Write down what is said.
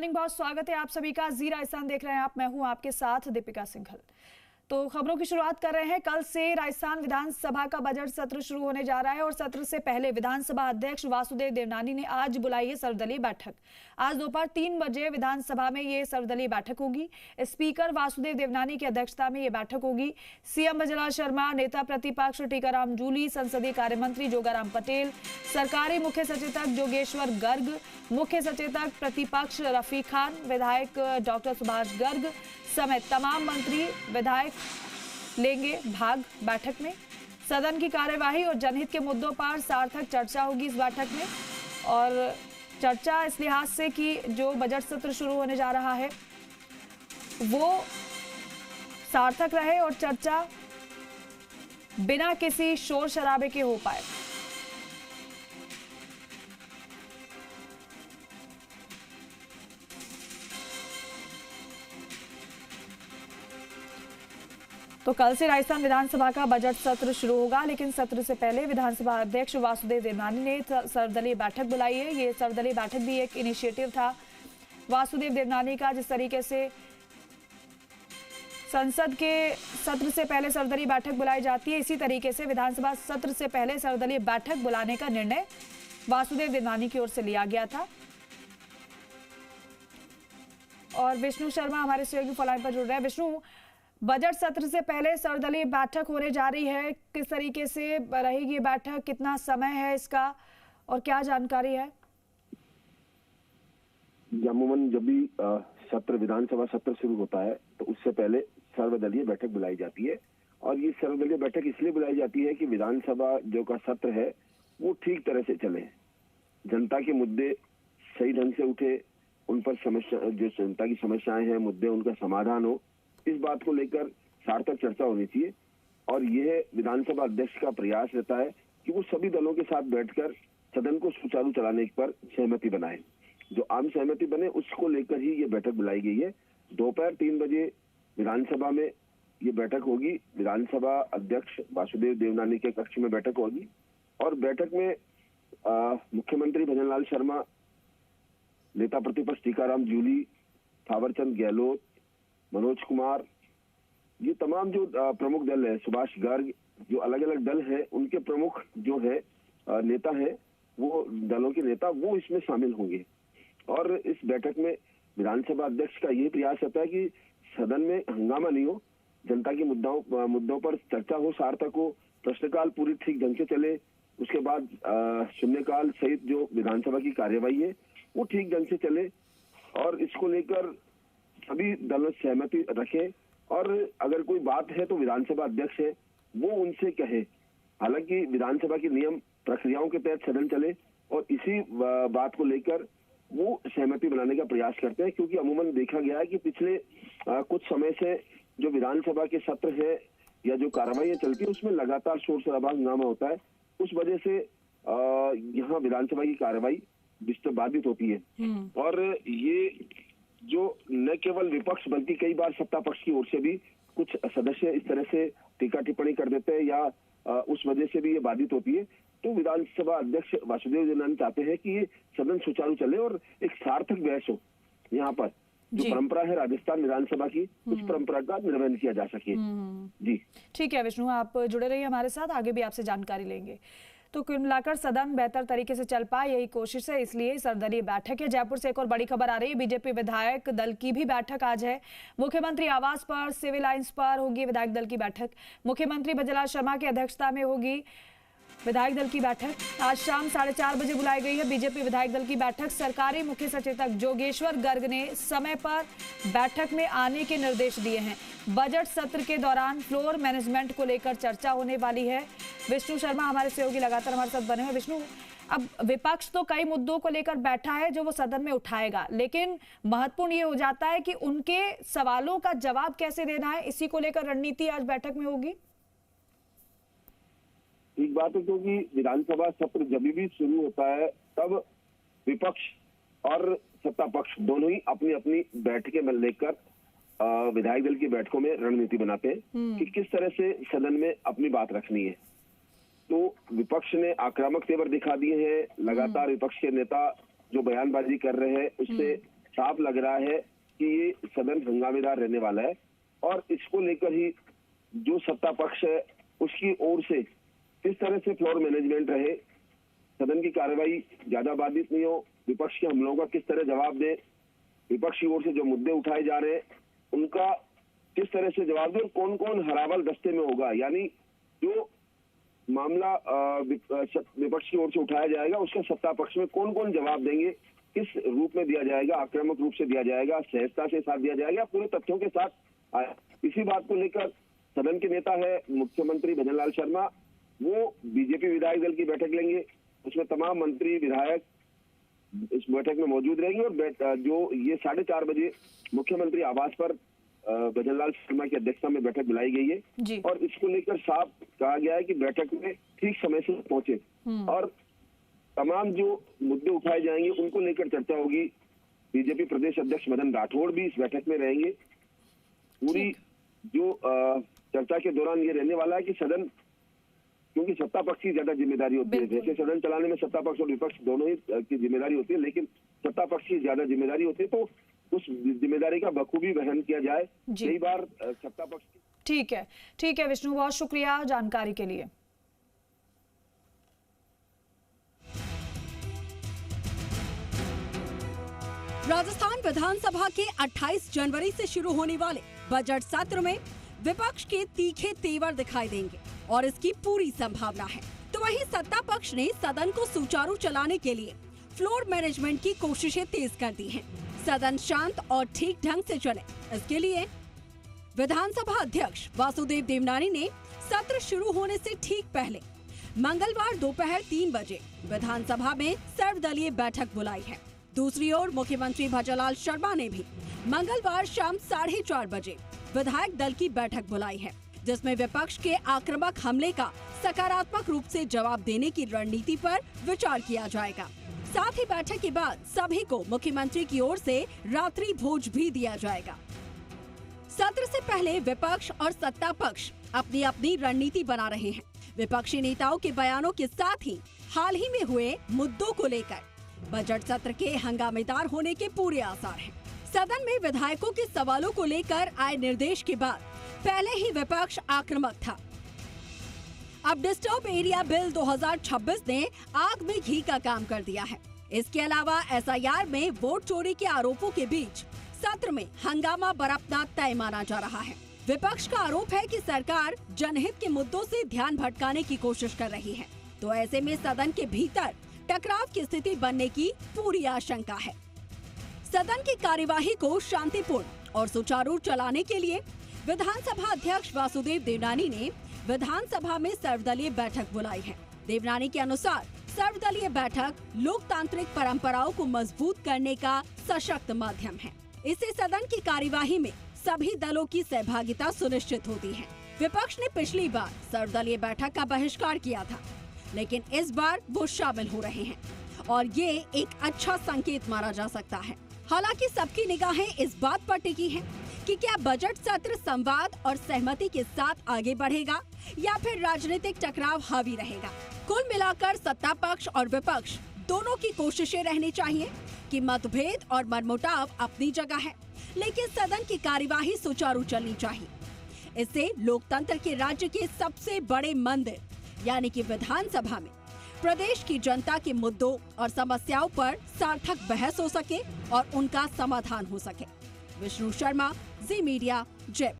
बहुत स्वागत है आप सभी का। जी राजस्थान देख रहे हैं आप, मैं हूं आपके साथ दीपिका सिंघल। तो खबरों की शुरुआत कर रहे हैं। कल से राजस्थान विधानसभा का बजट सत्र शुरू होने जा रहा है और सत्र से पहले विधानसभा अध्यक्ष वासुदेव देवनानी ने आज बुलाई है सर्वदलीय बैठक। आज दोपहर 3 बजे विधानसभा में ये सर्वदलीय बैठक होगी। स्पीकर वासुदेव देवनानी की अध्यक्षता में ये बैठक होगी। सीएम भजनलाल शर्मा, नेता प्रतिपक्ष टीकाराम जूली, संसदीय कार्य मंत्री जोगाराम पटेल, सरकारी मुख्य सचेतक जोगेश्वर गर्ग, मुख्य सचेतक प्रतिपक्ष रफीक खान, विधायक डॉक्टर सुभाष गर्ग समेत तमाम मंत्री विधायक लेंगे भाग बैठक में। सदन की कार्यवाही और जनहित के मुद्दों पर सार्थक चर्चा होगी इस बैठक में। और चर्चा इस लिहाज से कि जो बजट सत्र शुरू होने जा रहा है वो सार्थक रहे और चर्चा बिना किसी शोर शराबे के हो पाए। तो कल से राजस्थान विधानसभा का बजट सत्र शुरू होगा, लेकिन सत्र से पहले विधानसभा अध्यक्ष वासुदेव देवनानी ने सर्वदलीय बैठक बुलाई है। ये सर्वदलीय बैठक भी एक इनिशिएटिव था वासुदेव देवनानी का। जिस तरीके से संसद के सत्र से पहले सर्वदलीय बैठक बुलाई जाती है, इसी तरीके से विधानसभा सत्र से पहले सर्वदलीय बैठक बुलाने का निर्णय वासुदेव देवनानी की ओर से लिया गया था। और विष्णु शर्मा हमारे सहयोगी फोन पर जुड़ रहे हैं। विष्णु, बजट सत्र से पहले सर्वदलीय बैठक होने जा रही है, किस तरीके से रहेगी ये बैठक, कितना समय है इसका और क्या जानकारी है? अमूमन जब भी सत्र विधानसभा सत्र शुरू होता है तो उससे पहले सर्वदलीय बैठक बुलाई जाती है। और ये सर्वदलीय बैठक इसलिए बुलाई जाती है कि विधानसभा जो का सत्र है वो ठीक तरह से चले, जनता के मुद्दे सही ढंग से उठे, उन पर समस्या, जो जनता की समस्याएं हैं, मुद्दे, उनका समाधान हो, इस बात को लेकर सार्थक चर्चा होनी चाहिए। और यह विधानसभा अध्यक्ष का प्रयास रहता है कि वो सभी दलों के साथ बैठकर सदन को सुचारू चलाने पर सहमति बनाए। जो आम सहमति बने उसको लेकर ही ये बैठक बुलाई गई है। दोपहर 3 बजे विधानसभा में ये बैठक होगी। विधानसभा अध्यक्ष वासुदेव देवनानी के कक्ष में बैठक होगी और बैठक में मुख्यमंत्री भजनलाल शर्मा, नेता प्रतिपक्ष टीकाराम जूली, थावरचंद गहलोत, मनोज कुमार, ये तमाम जो प्रमुख दल है, सुभाष गर्ग, जो अलग अलग दल है उनके प्रमुख जो है नेता है, वो दलों के नेता वो इसमें शामिल होंगे। और इस बैठक में विधानसभा अध्यक्ष का यही प्रयास रहता है कि सदन में हंगामा नहीं हो, जनता के मुद्दों पर चर्चा हो, सार्थक हो, प्रश्नकाल पूरी ठीक ढंग से चले, उसके बाद शून्यकाल सहित जो विधानसभा की कार्यवाही है वो ठीक ढंग से चले। और इसको लेकर सभी दलों सहमति रखें और अगर कोई बात है तो विधानसभा अध्यक्ष है वो उनसे कहे। हालांकि विधानसभा की नियम प्रक्रियाओं के तहत सदन चले और इसी बात को लेकर वो सहमति बनाने का प्रयास करते हैं, क्योंकि अमूमन देखा गया है कि पिछले कुछ समय से जो विधानसभा के सत्र है या जो कार्रवाई चलती है उसमें लगातार शोर शराबा हंगामा होता है। उस वजह से यहाँ विधानसभा की कार्रवाई बाधित होती है। और ये जो न केवल विपक्ष बल्कि कई बार सत्ता पक्ष की ओर से भी कुछ सदस्य इस तरह से टीका टिप्पणी कर देते हैं या उस वजह से भी ये बाधित होती है। तो विधानसभा अध्यक्ष वासुदेव देवनानी चाहते हैं कि ये सदन सुचारू चले और एक सार्थक बहस हो। यहाँ पर जो परंपरा है राजस्थान विधानसभा की, उस परंपरा का निर्वहन किया जा सके। जी ठीक है विष्णु, आप जुड़े रहिए हमारे साथ, आगे भी आपसे जानकारी लेंगे। तो कुल मिलाकर सदन बेहतर तरीके से चल पाए यही कोशिश है, इसलिए सर्वदलीय बैठक है। जयपुर से एक और बड़ी खबर आ रही है, बीजेपी विधायक दल की भी बैठक आज है। मुख्यमंत्री आवास पर, सिविल लाइंस पर होगी विधायक दल की बैठक। मुख्यमंत्री भजनलाल शर्मा की अध्यक्षता में होगी विधायक दल की बैठक। आज शाम 4:30 बजे बुलाई गई है बीजेपी विधायक दल की बैठक। सरकारी मुख्य सचेतक जोगेश्वर गर्ग ने समय पर बैठक में आने के निर्देश दिए हैं। बजट सत्र के दौरान फ्लोर मैनेजमेंट को लेकर चर्चा होने वाली है। विष्णु शर्मा हमारे सहयोगी लगातार हमारे साथ बने हुए। विष्णु, अब विपक्ष तो कई मुद्दों को लेकर बैठा है जो वो सदन में उठाएगा, लेकिन महत्वपूर्ण ये हो जाता है कि उनके सवालों का जवाब कैसे देना है, इसी को लेकर रणनीति आज बैठक में होगी। एक बात है, क्योंकि विधानसभा सत्र जब भी शुरू होता है तब विपक्ष और सत्ता पक्ष दोनों ही अपनी अपनी बैठकें में लेकर विधायक दल की बैठकों में रणनीति बनाते हैं कि किस तरह से सदन में अपनी बात रखनी है। तो विपक्ष ने आक्रामक तेवर दिखा दिए हैं। लगातार विपक्ष के नेता जो बयानबाजी कर रहे हैं उससे साफ लग रहा है कि ये सदन हंगामेदार रहने वाला है और इसको लेकर ही जो सत्ता पक्ष है उसकी ओर से किस तरह से फ्लोर मैनेजमेंट रहे, सदन की कार्रवाई ज्यादा बाधित नहीं हो, विपक्ष के हमलों का किस तरह जवाब दे, विपक्ष की ओर से जो मुद्दे उठाए जा रहे हैं उनका किस तरह से जवाब दे और कौन कौन हरावल दस्ते में होगा, यानी जो मामला विपक्ष की ओर से उठाया जाएगा उसका सत्ता पक्ष में कौन कौन जवाब देंगे, किस रूप में दिया जाएगा, आक्रामक रूप से दिया जाएगा, सहजता से साथ दिया जाएगा, पूरे तथ्यों के साथ। इसी बात को लेकर सदन के नेता है मुख्यमंत्री भजनलाल शर्मा, वो बीजेपी विधायक दल की बैठक लेंगे, उसमें तमाम मंत्री विधायक इस बैठक में मौजूद रहेंगे और जो ये 4:30 बजे मुख्यमंत्री आवास पर भजनलाल शर्मा की अध्यक्षता में बैठक बुलाई गई है और इसको लेकर साफ कहा गया है कि बैठक में ठीक समय से पहुंचे और तमाम जो मुद्दे उठाए जाएंगे उनको लेकर चर्चा होगी। बीजेपी प्रदेश अध्यक्ष मदन राठौड़ भी इस बैठक में रहेंगे। पूरी जो चर्चा के दौरान ये रहने वाला है कि सदन, क्योंकि सत्ता पक्ष की ज्यादा जिम्मेदारी होती है, जैसे सदन चलाने में सत्ता पक्ष और विपक्ष दोनों ही की जिम्मेदारी होती है, लेकिन सत्ता पक्ष की ज्यादा जिम्मेदारी होती है, तो उस जिम्मेदारी का बखूबी वहन किया जाए। कई बार सत्ता पक्ष ठीक है विष्णु, बहुत शुक्रिया जानकारी के लिए। राजस्थान विधानसभा के 28 जनवरी से शुरू होने वाले बजट सत्र में विपक्ष के तीखे तेवर दिखाई देंगे और इसकी पूरी संभावना है। तो वहीं सत्ता पक्ष ने सदन को सुचारू चलाने के लिए फ्लोर मैनेजमेंट की कोशिशें तेज कर दी हैं। सदन शांत और ठीक ढंग से चले, इसके लिए विधानसभा अध्यक्ष वासुदेव देवनानी ने सत्र शुरू होने से ठीक पहले मंगलवार दोपहर 3 बजे विधानसभा में सर्वदलीय बैठक बुलाई है। दूसरी ओर मुख्यमंत्री भजनलाल शर्मा ने भी मंगलवार शाम 4:30 बजे विधायक दल की बैठक बुलाई है, जिसमें विपक्ष के आक्रामक हमले का सकारात्मक रूप से जवाब देने की रणनीति पर विचार किया जाएगा। साथ ही बैठक के बाद सभी को मुख्यमंत्री की ओर से रात्रि भोज भी दिया जाएगा। सत्र से पहले विपक्ष और सत्ता पक्ष अपनी अपनी रणनीति बना रहे हैं। विपक्षी नेताओं के बयानों के साथ ही हाल ही में हुए मुद्दों को लेकर बजट सत्र के हंगामेदार होने के पूरे आसार हैं। सदन में विधायकों के सवालों को लेकर आए निर्देश के बाद पहले ही विपक्ष आक्रामक था। अब डिस्टर्ब एरिया बिल 2026 ने आग में घी का काम कर दिया है। इसके अलावा SIR में वोट चोरी के आरोपों के बीच सत्र में हंगामा बरपना तय माना जा रहा है। विपक्ष का आरोप है कि सरकार जनहित के मुद्दों से ध्यान भटकाने की कोशिश कर रही है, तो ऐसे में सदन के भीतर टकराव की स्थिति बनने की पूरी आशंका है। सदन की कार्यवाही को शांतिपूर्ण और सुचारू चलाने के लिए विधानसभा अध्यक्ष वासुदेव देवनानी ने विधानसभा में सर्वदलीय बैठक बुलाई है। देवनानी के अनुसार सर्वदलीय बैठक लोकतांत्रिक परंपराओं को मजबूत करने का सशक्त माध्यम है। इससे सदन की कार्यवाही में सभी दलों की सहभागिता सुनिश्चित होती है। विपक्ष ने पिछली बार सर्वदलीय बैठक का बहिष्कार किया था, लेकिन इस बार वो शामिल हो रहे हैं और ये एक अच्छा संकेत माना जा सकता है। हालांकि सबकी निगाहें इस बात पर टिकी हैं कि क्या बजट सत्र संवाद और सहमति के साथ आगे बढ़ेगा या फिर राजनीतिक टकराव हावी रहेगा। कुल मिलाकर सत्ता पक्ष और विपक्ष दोनों की कोशिशें रहनी चाहिए कि मतभेद और मनमुटाव अपनी जगह है, लेकिन सदन की कार्यवाही सुचारू चलनी चाहिए। इससे लोकतंत्र के राज्य के सबसे बड़े मंदिर यानी कि विधानसभा में प्रदेश की जनता के मुद्दों और समस्याओं पर सार्थक बहस हो सके और उनका समाधान हो सके। विष्णु शर्मा, जी मीडिया, जयपुर।